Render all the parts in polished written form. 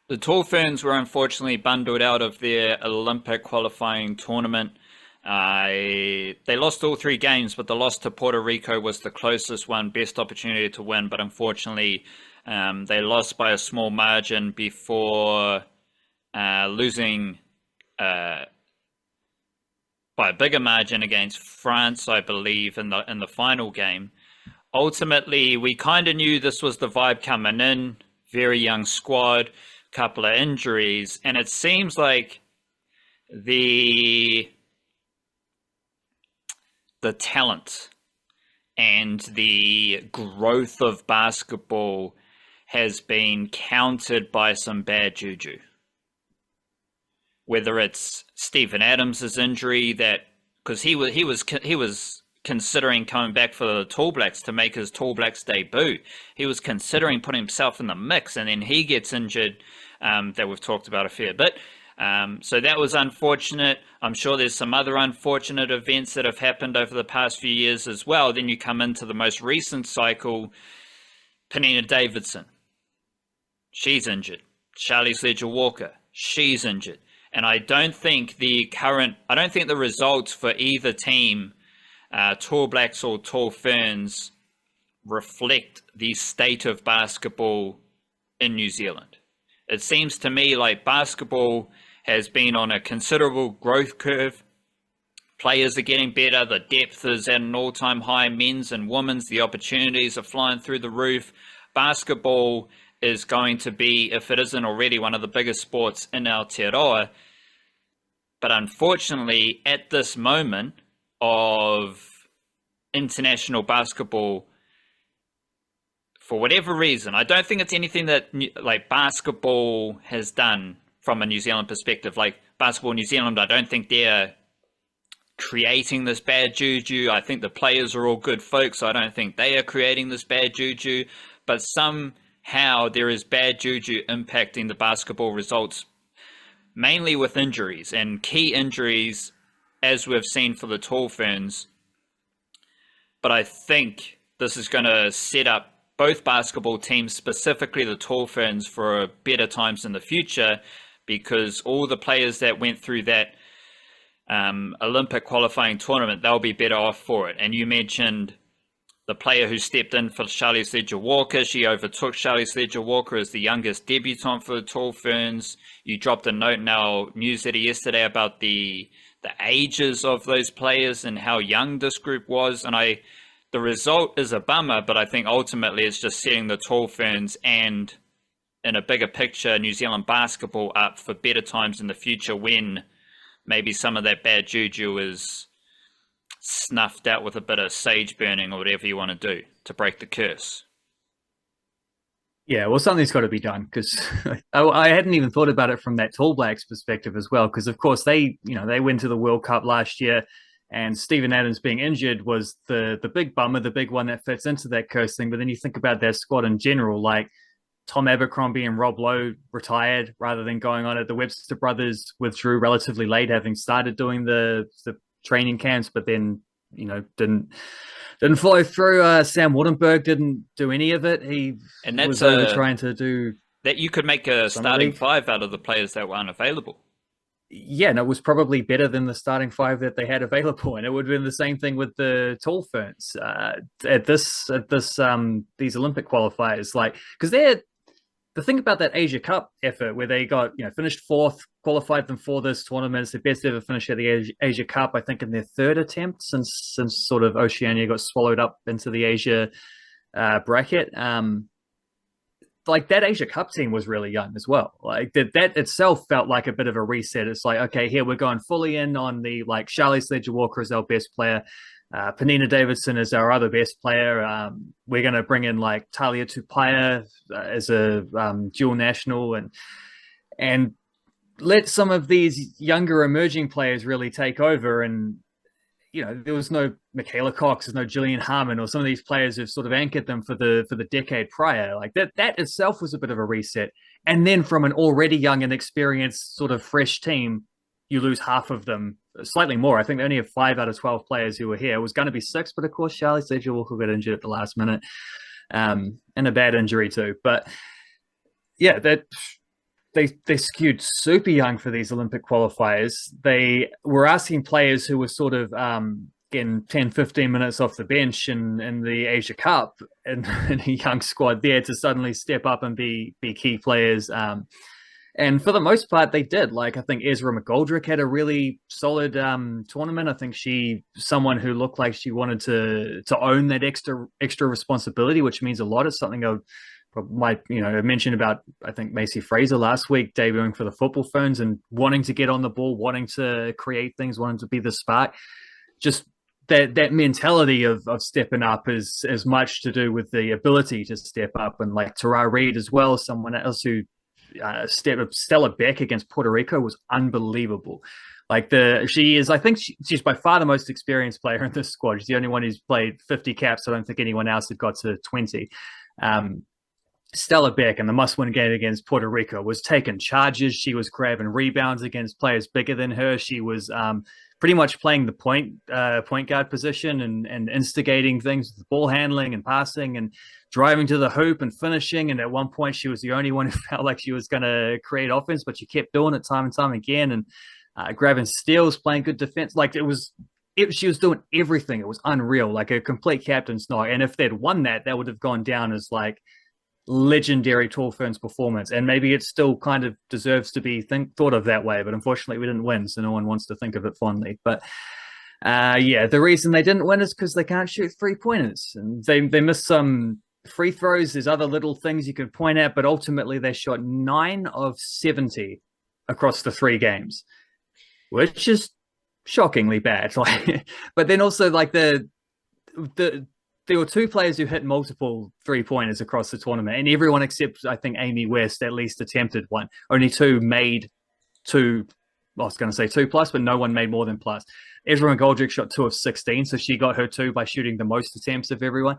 The Tall Ferns were unfortunately bundled out of their Olympic qualifying tournament. They lost all three games, but the loss to Puerto Rico was the closest one, best opportunity to win. But unfortunately, they lost by a small margin before losing uh, by a bigger margin against France, I believe, in the final game. Ultimately, we kind of knew this was the vibe coming in. Very young squad, couple of injuries, and it seems like the the talent and the growth of basketball has been countered by some bad juju. Whether it's Stephen Adams' injury, that because he was considering coming back for the Tall Blacks to make his Tall Blacks debut. He was considering putting himself in the mix, and then he gets injured. That we've talked about a fair bit. So that was unfortunate. I'm sure there's some other unfortunate events that have happened over the past few years as well. Then you come into the most recent cycle, Penina Davidson, she's injured. Charlie Sledger-Walker, she's injured. And I don't think the results for either team, Tall Blacks or Tall Ferns, reflect the state of basketball in New Zealand. It seems to me like basketball has been on a considerable growth curve. Players are getting better. The depth is at an all-time high, men's and women's. The opportunities are flying through the roof. Basketball is going to be, if it isn't already, one of the biggest sports in Aotearoa. But unfortunately, at this moment of international basketball, for whatever reason, I don't think it's anything that like basketball has done from a New Zealand perspective. Like Basketball New Zealand, I don't think they're creating this bad juju. I think the players are all good folks. So I don't think they are creating this bad juju. But somehow there is bad juju impacting the basketball results, mainly with injuries and key injuries, as we've seen for the Tall Ferns. But I think this is going to set up both basketball teams, specifically the Tall Ferns, for better times in the future, because all the players that went through that Olympic qualifying tournament, they'll be better off for it. And you mentioned the player who stepped in for Charlie Sledger-Walker. She overtook Charlie Sledger-Walker as the youngest debutant for the Tall Ferns. You dropped a note in our newsletter yesterday about the ages of those players and how young this group was. And the result is a bummer, but I think ultimately it's just setting the Tall Ferns and, in a bigger picture, New Zealand basketball up for better times in the future when maybe some of that bad juju is snuffed out with a bit of sage burning or whatever you want to do to break the curse. Yeah, well, something's got to be done because I hadn't even thought about it from that Tall Blacks perspective as well. Because of course they went to the World Cup last year, and Stephen Adams being injured was the big bummer, the big one that fits into that curse thing. But then you think about that squad in general, like Tom Abercrombie and Rob Lowe retired rather than going on it. The Webster brothers withdrew relatively late, having started doing the training camps, but then didn't follow through. Sam Wardenberg didn't do any of it. He And that's was over trying to do that you could make a starting league. five out of the players that were unavailable. Yeah, and it was probably better than the starting five that they had available, and it would have been the same thing with the Tall Ferns at these Olympic qualifiers, like because they're the thing about that Asia Cup effort where they got finished fourth, qualified them for this tournament. It's the best ever finish at the Asia Cup, I think, in their third attempt since sort of Oceania got swallowed up into the Asia bracket. Like that Asia Cup team was really young as well. Like that itself felt like a bit of a reset. It's like, okay, here we're going fully in on the like Charlie Sledger-Walker is our best player. Penina Davidson is our other best player. We're going to bring in like Talia Tupaya as a dual national and let some of these younger emerging players really take over. And there was no Michaela Cox, there's no Gillian Harmon, or some of these players who've sort of anchored them for the decade prior. Like that itself was a bit of a reset. And then from an already young and experienced sort of fresh team, you lose half of them, slightly more. I think they only have 5 out of 12 players who were here. It was going to be 6, but of course Charlie Sledger-Walker got injured at the last minute, and a bad injury too. But yeah, that they skewed super young for these Olympic qualifiers. They were asking players who were sort of getting 10, 15 minutes off the bench in the Asia Cup and a young squad there to suddenly step up and be key players. And for the most part, they did. Like, I think Ezra McGoldrick had a really solid tournament. I think someone who looked like she wanted to own that extra responsibility, which means a lot. It's something I might, I mentioned about, I think, Macy Fraser last week, debuting for the football Ferns and wanting to get on the ball, wanting to create things, wanting to be the spark. Just that mentality of stepping up is as much to do with the ability to step up. And like Tara Reid as well, someone else who Stella Beck against Puerto Rico was unbelievable. Like I think she's by far the most experienced player in this squad. She's the only one who's played 50 caps. I don't think anyone else had got to 20. Stella Beck in the must-win game against Puerto Rico was taking charges. She was grabbing rebounds against players bigger than her. She was pretty much playing the point guard position and instigating things with ball handling and passing and driving to the hoop and finishing. And at one point, she was the only one who felt like she was going to create offense, but she kept doing it time and time again and grabbing steals, playing good defense. Like she was doing everything. It was unreal, like a complete captain's night. And if they'd won that would have gone down as like legendary Tall Ferns performance, and maybe it still kind of deserves to be thought of that way, but unfortunately we didn't win, so no one wants to think of it fondly. But the reason they didn't win is because they can't shoot 3-pointers, and they missed some free throws. There's other little things you could point at, but ultimately they shot 9 of 70 across the 3 games, which is shockingly bad. Like, but then also like there were 2 players who hit multiple 3-pointers across the tournament, and everyone except, I think, Amy West at least attempted one. Only 2 made 2. I was going to say 2 plus, but no one made more than plus. Ezra McGoldrick shot 2 of 16, so she got her 2 by shooting the most attempts of everyone.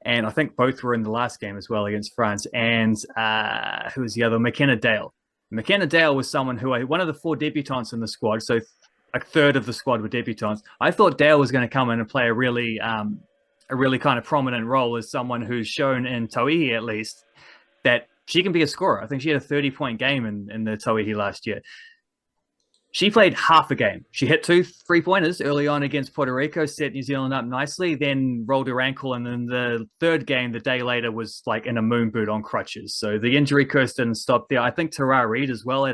And I think both were in the last game as well against France. And who was the other? McKenna Dale. McKenna Dale was someone who, one of the 4 debutantes in the squad, so a third of the squad were debutantes. I thought Dale was going to come in and play a really kind of prominent role as someone who's shown in Tauihi, at least, that she can be a scorer. I think she had a 30-point game in the Tauihi last year. She played half a game. She hit 2 3-pointers early on against Puerto Rico, set New Zealand up nicely, then rolled her ankle, and then the third game the day later was like in a moon boot on crutches. So the injury curse didn't stop there. I think Tara Reid as well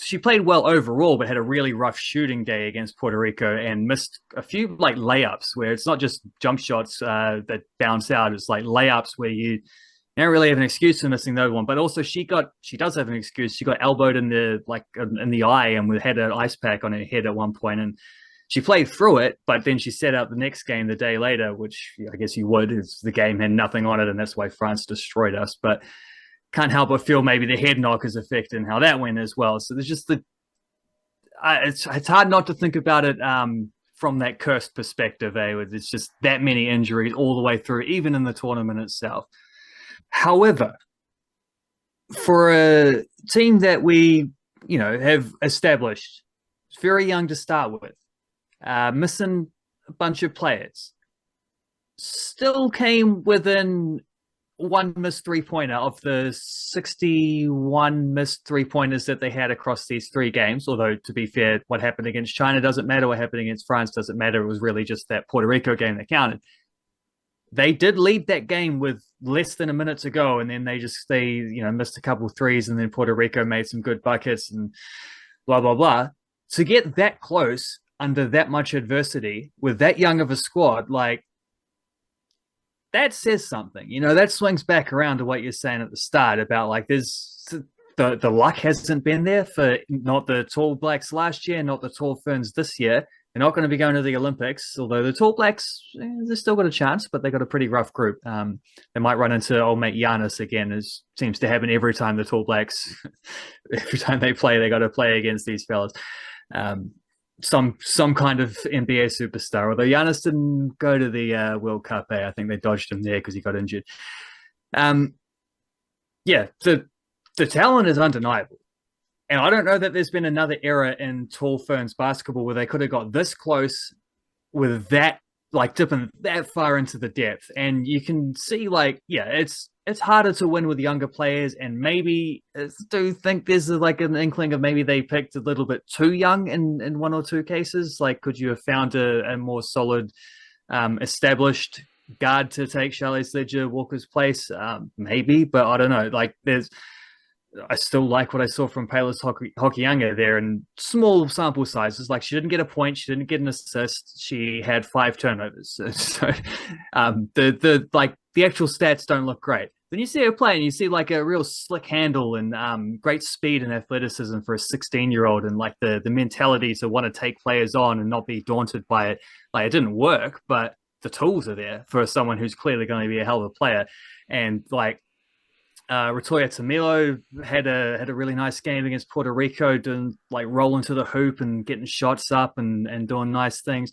she played well overall, but had a really rough shooting day against Puerto Rico and missed a few like layups where it's not just jump shots that bounce out. It's like layups where you don't really have an excuse for missing those one. But also she does have an excuse. She got elbowed in the eye and had an ice pack on her head at one point, and she played through it, but then she set out the next game the day later, which I guess you would if the game had nothing on it, and that's why France destroyed us. But can't help but feel maybe the head knock is affecting how that went as well. So there's just it's hard not to think about it from that cursed perspective. It's just that many injuries all the way through, even in the tournament itself. However, for a team that we have established, it's very young to start with, missing a bunch of players, still came within 1 missed 3-pointer of the 61 missed 3-pointers that they had across these 3 games. Although, to be fair, what happened against China doesn't matter. What happened against France doesn't matter. It was really just that Puerto Rico game that counted. They did lead that game with less than a minute to go, and then they missed a couple of threes, and then Puerto Rico made some good buckets and blah, blah, blah. To get that close under that much adversity with that young of a squad, like, that says something. That swings back around to what you're saying at the start about like there's the luck hasn't been there for not the Tall Blacks last year, not the Tall Ferns this year. They're not going to be going to the Olympics, although the Tall Blacks, they've still got a chance, but they got a pretty rough group. They might run into old mate Giannis again, as seems to happen every time the Tall Blacks, every time they play, they got to play against these fellas. Some kind of NBA superstar, although Giannis didn't go to the World Cup. I think they dodged him there because he got injured. The talent is undeniable. And I don't know that there's been another era in Tall Ferns basketball where they could have got this close with that, like dipping that far into the depth. And you can see, like, it's it's harder to win with younger players, and maybe I do think there's like an inkling of maybe they picked a little bit too young in one or two cases. Like, could you have found a more solid, established guard to take Charlie Sledger Walker's place? Maybe, but I don't know. Like, I still like what I saw from Payless Hokianga there, and small sample sizes. Like, she didn't get a point, she didn't get an assist, she had 5 turnovers. So, the actual stats don't look great. Then you see her play, and you see like a real slick handle and great speed and athleticism for a 16-year-old, and like the mentality to want to take players on and not be daunted by it. Like, it didn't work, but the tools are there for someone who's clearly going to be a hell of a player. And like, Ratoya Tamilo had a really nice game against Puerto Rico, doing like rolling to the hoop and getting shots up and doing nice things.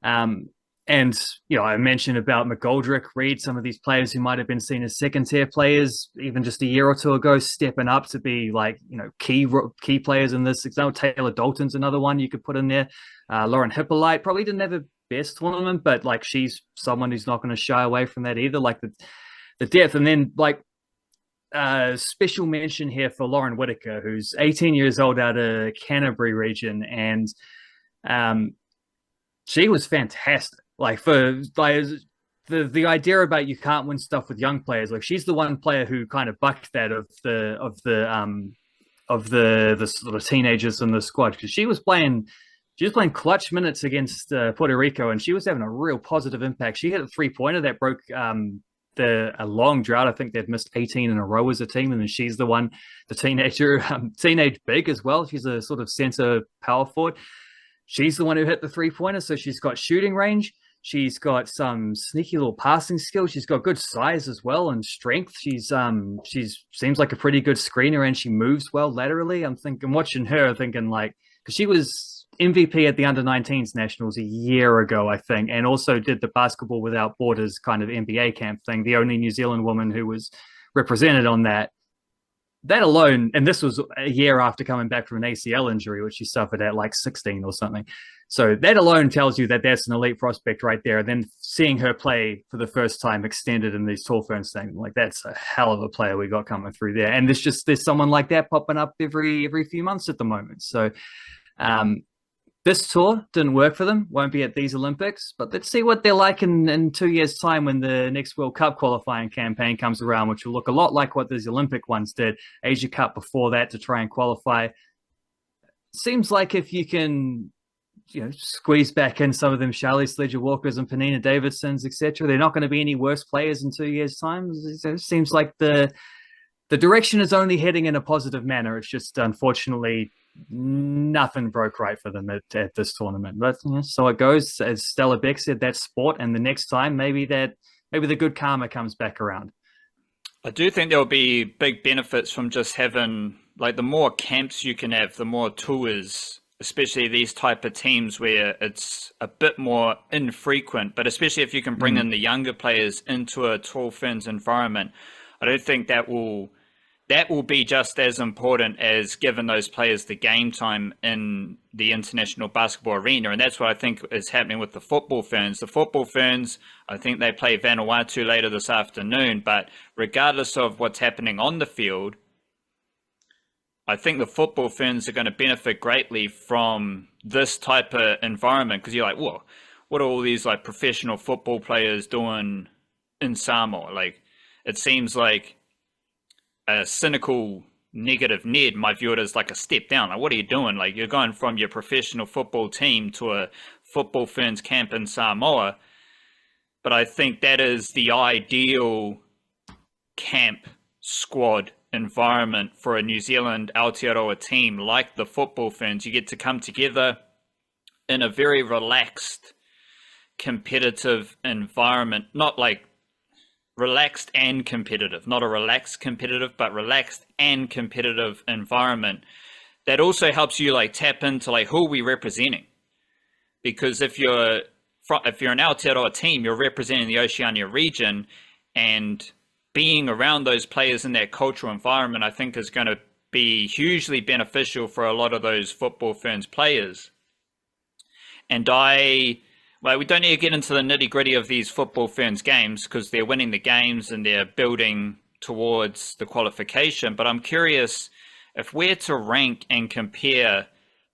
And I mentioned about McGoldrick, Reed, some of these players who might have been seen as second tier players even just a year or two ago, stepping up to be like key players in this example. Taylor Dalton's another one you could put in there. Lauren Hippolyte probably didn't have a best tournament, but like, she's someone who's not going to shy away from that either. Like the depth, and then like. Special mention here for Lauren Whitaker, who's 18 years old out of Canterbury region, and she was fantastic. Like, for like the idea about you can't win stuff with young players, like, she's the one player who kind of bucked that of the sort of teenagers in the squad, because she was playing clutch minutes against Puerto Rico, and she was having a real positive impact. She hit a 3-pointer that broke a long drought. I think they've missed 18 in a row as a team, and then she's the one, the teenage big as well. She's a sort of center power forward. She's the one who hit the 3-pointer, so she's got shooting range. She's got some sneaky little passing skills. She's got good size as well and strength. She's seems like a pretty good screener, and she moves well laterally. I'm watching her, thinking like, because she was MVP at the under-19s nationals a year ago, I think, and also did the Basketball Without Borders kind of NBA camp thing, the only New Zealand woman who was represented on that. That alone, and this was a year after coming back from an ACL injury, which she suffered at like 16 or something. So that alone tells you that that's an elite prospect right there. And then seeing her play for the first time extended in these Tall Ferns things, like, that's a hell of a player we got coming through there. And there's someone like that popping up every few months at the moment. So this tour didn't work for them, won't be at these Olympics, but let's see what they're like in 2 years' time when the next World Cup qualifying campaign comes around, which will look a lot like what these Olympic ones did. Asia Cup before that to try and qualify. Seems like if you can squeeze back in some of them Charlie Sledger Walkers and Penina Davidsons, etc., they're not going to be any worse players in 2 years' time. It seems like the direction is only heading in a positive manner. It's just, unfortunately, nothing broke right for them at this tournament. But so it goes. As Stella Beck said, that's sport, and the next time maybe the good karma comes back around. I do think there will be big benefits from just having, like, the more camps you can have, the more tours, especially these type of teams where it's a bit more infrequent, but especially if you can bring in the younger players into a Tall Ferns environment, I don't think that will be just as important as giving those players the game time in the international basketball arena. And that's what I think is happening with the Football Ferns. The Football Ferns, I think they play Vanuatu later this afternoon, but regardless of what's happening on the field, I think the Football Ferns are going to benefit greatly from this type of environment, because you're like, whoa, what are all these like professional football players doing in Samoa? Like, it seems like a cynical, negative Ned might view it as like a step down. Like, what are you doing? Like, you're going from your professional football team to a Football Ferns camp in Samoa. But I think that is the ideal camp squad environment for a New Zealand Aotearoa team like the Football Ferns. You get to come together in a very relaxed, competitive environment, not like relaxed and competitive, not a relaxed competitive, but relaxed and competitive environment that also helps you like tap into like, who are we representing? Because if you're an Aotearoa team, you're representing the Oceania region, and being around those players in that cultural environment, I think, is going to be hugely beneficial for a lot of those Football Ferns players. And we don't need to get into the nitty gritty of these Football Ferns games, because they're winning the games and they're building towards the qualification, but I'm curious if we're to rank and compare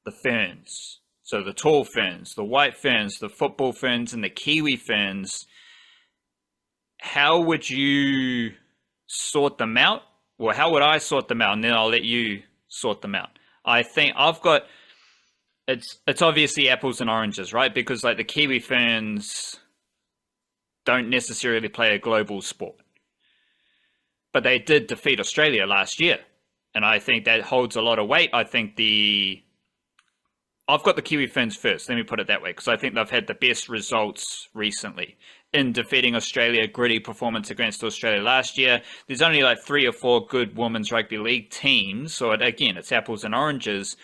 the ferns, so the tall ferns, the white ferns, the football ferns, and the Kiwi ferns, how would you sort them out? Or how would I sort them out? And then I'll let you sort them out. I think I've got it's obviously apples and oranges, right? Because like the Kiwi ferns don't necessarily play a global sport, but they did defeat Australia last year, and I think that holds a lot of weight. I think I've got the Kiwi Ferns first. Let me put it that way, because I think they've had the best results recently in defeating Australia. Gritty performance against Australia last year. There's only like 3 or 4 good women's rugby league teams, so again, it's apples and oranges.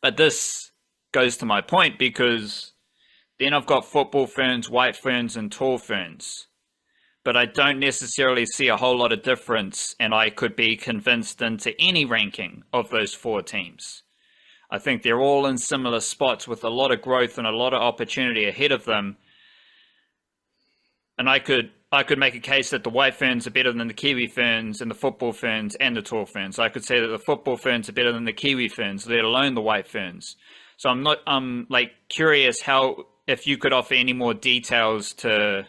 But this goes to my point, because then I've got football ferns, white ferns, and tall ferns. But I don't necessarily see a whole lot of difference, and I could be convinced into any ranking of those 4 teams. I think they're all in similar spots with a lot of growth and a lot of opportunity ahead of them. And I could make a case that the white ferns are better than the Kiwi ferns and the football ferns and the tall ferns. I could say that the football ferns are better than the Kiwi ferns, let alone the white ferns. So I'm like curious if you could offer any more details to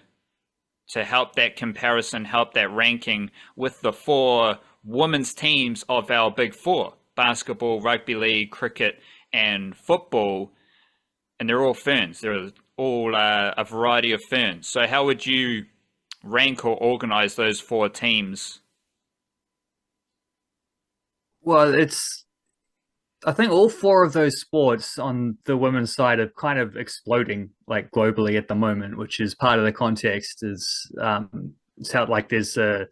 help that comparison, help that ranking with the 4 women's teams of our big 4: basketball, rugby league, cricket, and football. And they're all ferns. They're all a variety of ferns. So how would you rank or organize those 4 teams? Well, I think all 4 of those sports on the women's side are kind of exploding like globally at the moment, which is part of the context. It's how like there's the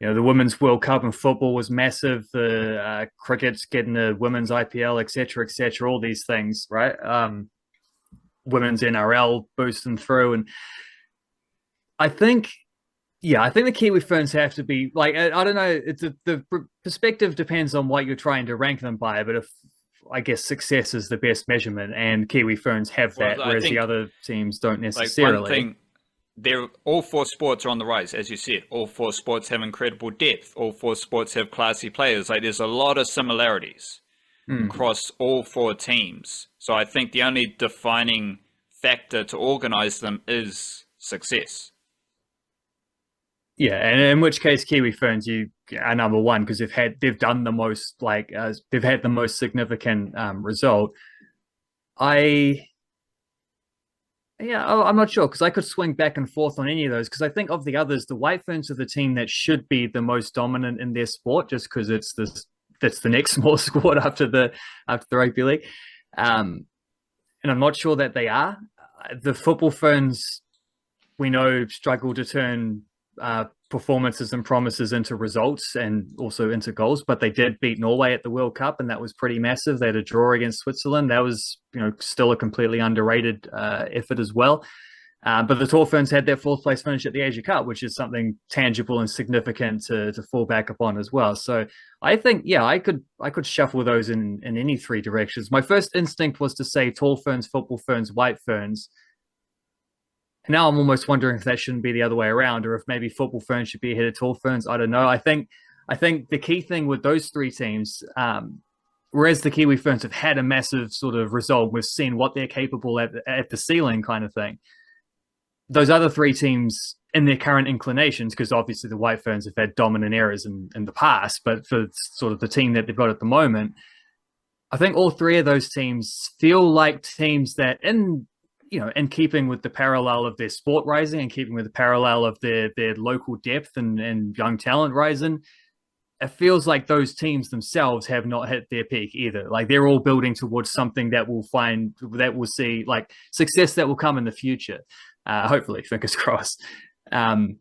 Women's World Cup in football was massive. The cricket's getting the women's IPL, etc., all these things, right? Women's NRL boosting through, and I think the Kiwi Ferns have to be like, I don't know. The perspective depends on what you're trying to rank them by, but if I guess success is the best measurement, and Kiwi Ferns have that, whereas the other teams don't necessarily. Like one thing, all 4 sports are on the rise, as you said. All 4 sports have incredible depth. All 4 sports have classy players. Like there's a lot of similarities across all 4 teams. So I think the only defining factor to organize them is success. Yeah, and in which case Kiwi Ferns are number 1, because they've done the most, like they've had the most significant result. I'm not sure, because I could swing back and forth on any of those, because I think of the others, the White Ferns are the team that should be the most dominant in their sport, just because that's the next small sport after the rugby league. And I'm not sure that they are. The Football Ferns, we know, struggle to turn performances and promises into results and also into goals, but they did beat Norway at the World Cup, and that was pretty massive. They had a draw against Switzerland. That was, still a completely underrated effort as well. But the Tall Ferns had their 4th place finish at the Asia Cup, which is something tangible and significant to fall back upon as well. So I think, I could shuffle those in any 3 directions. My first instinct was to say Tall Ferns, Football Ferns, White Ferns. Now I'm almost wondering if that shouldn't be the other way around, or if maybe Football Ferns should be ahead of Tall Ferns. I don't know. I think the key thing with those 3 teams, whereas the Kiwi Ferns have had a massive sort of result, we've seen what they're capable at the ceiling kind of thing. Those other 3 teams in their current inclinations, because obviously the White Ferns have had dominant eras in the past, but for sort of the team that they've got at the moment, I think all 3 of those teams feel like teams that in keeping with the parallel of their sport rising and keeping with the parallel of their local depth and young talent rising, it feels like those teams themselves have not hit their peak either. Like they're all building towards something that will see like success that will come in the future. Hopefully, fingers crossed. In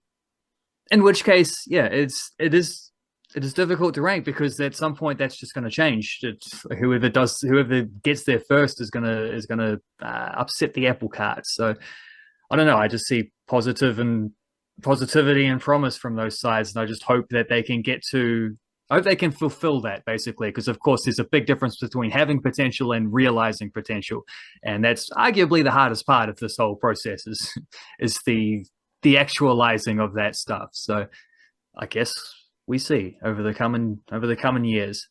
which case, it is difficult to rank, because at some point that's just going to change. Whoever gets there first is gonna upset the apple cart. So I don't know. I just see positivity and promise from those sides, and I just hope that they can fulfill that, basically, because of course there's a big difference between having potential and realizing potential, and that's arguably the hardest part of this whole process is the actualizing of that stuff. So I guess we see over the coming years.